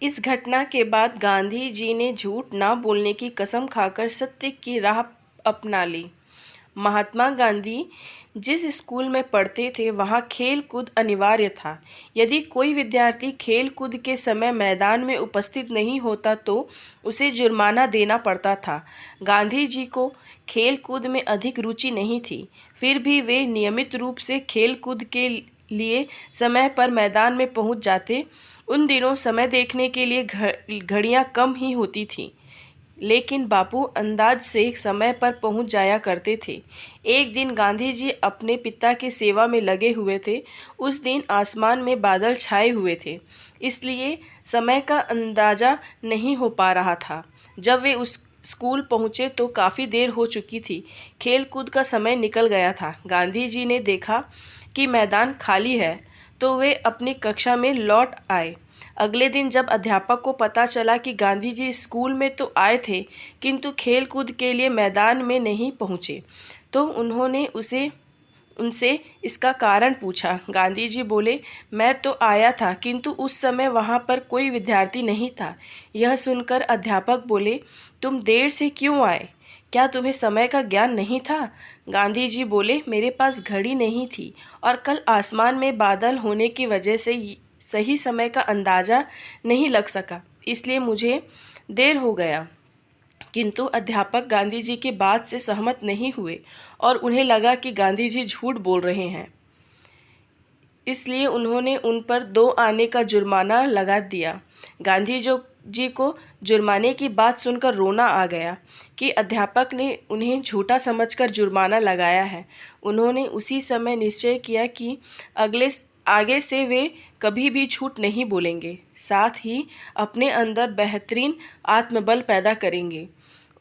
इस घटना के बाद गांधी जी ने झूठ ना बोलने की कसम खाकर सत्य की राह अपना ली। महात्मा गांधी जिस स्कूल में पढ़ते थे वहाँ खेल कूद अनिवार्य था। यदि कोई विद्यार्थी खेल कूद के समय मैदान में उपस्थित नहीं होता तो उसे जुर्माना देना पड़ता था। गांधी जी को खेल कूद में अधिक रुचि नहीं थी, फिर भी वे नियमित रूप से खेल कूद के लिए समय पर मैदान में पहुंच जाते। उन दिनों समय देखने के लिए घड़ियां कम ही होती थीं, लेकिन बापू अंदाज से समय पर पहुंच जाया करते थे। एक दिन गांधी जी अपने पिता की सेवा में लगे हुए थे। उस दिन आसमान में बादल छाए हुए थे, इसलिए समय का अंदाज़ा नहीं हो पा रहा था। जब वे उस स्कूल पहुँचे तो काफ़ी देर हो चुकी थी। खेल कूद का समय निकल गया था। गांधी जी ने देखा कि मैदान खाली है तो वे अपनी कक्षा में लौट आए। अगले दिन जब अध्यापक को पता चला कि गांधी जी स्कूल में तो आए थे किंतु खेल कूद के लिए मैदान में नहीं पहुँचे, तो उन्होंने उनसे इसका कारण पूछा। गांधी जी बोले, मैं तो आया था किंतु उस समय वहाँ पर कोई विद्यार्थी नहीं था। यह सुनकर अध्यापक बोले, तुम देर से क्यों आए? क्या तुम्हें समय का ज्ञान नहीं था? गांधी जी बोले, मेरे पास घड़ी नहीं थी और कल आसमान में बादल होने की वजह से सही समय का अंदाज़ा नहीं लग सका, इसलिए मुझे देर हो गया। किंतु अध्यापक गांधी जी की बात से सहमत नहीं हुए और उन्हें लगा कि गांधी जी झूठ बोल रहे हैं, इसलिए उन्होंने उन पर 2 आने का जुर्माना लगा दिया। गांधी जी को जुर्माने की बात सुनकर रोना आ गया कि अध्यापक ने उन्हें झूठा समझकर जुर्माना लगाया है। उन्होंने उसी समय निश्चय किया कि आगे से वे कभी भी झूठ नहीं बोलेंगे, साथ ही अपने अंदर बेहतरीन आत्मबल पैदा करेंगे।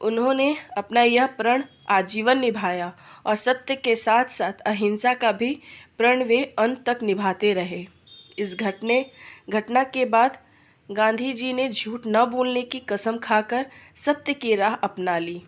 उन्होंने अपना यह प्रण आजीवन निभाया और सत्य के साथ साथ अहिंसा का भी प्रण वे अंत तक निभाते रहे। इस घटना के बाद गांधी जी ने झूठ न बोलने की कसम खाकर सत्य की राह अपना ली।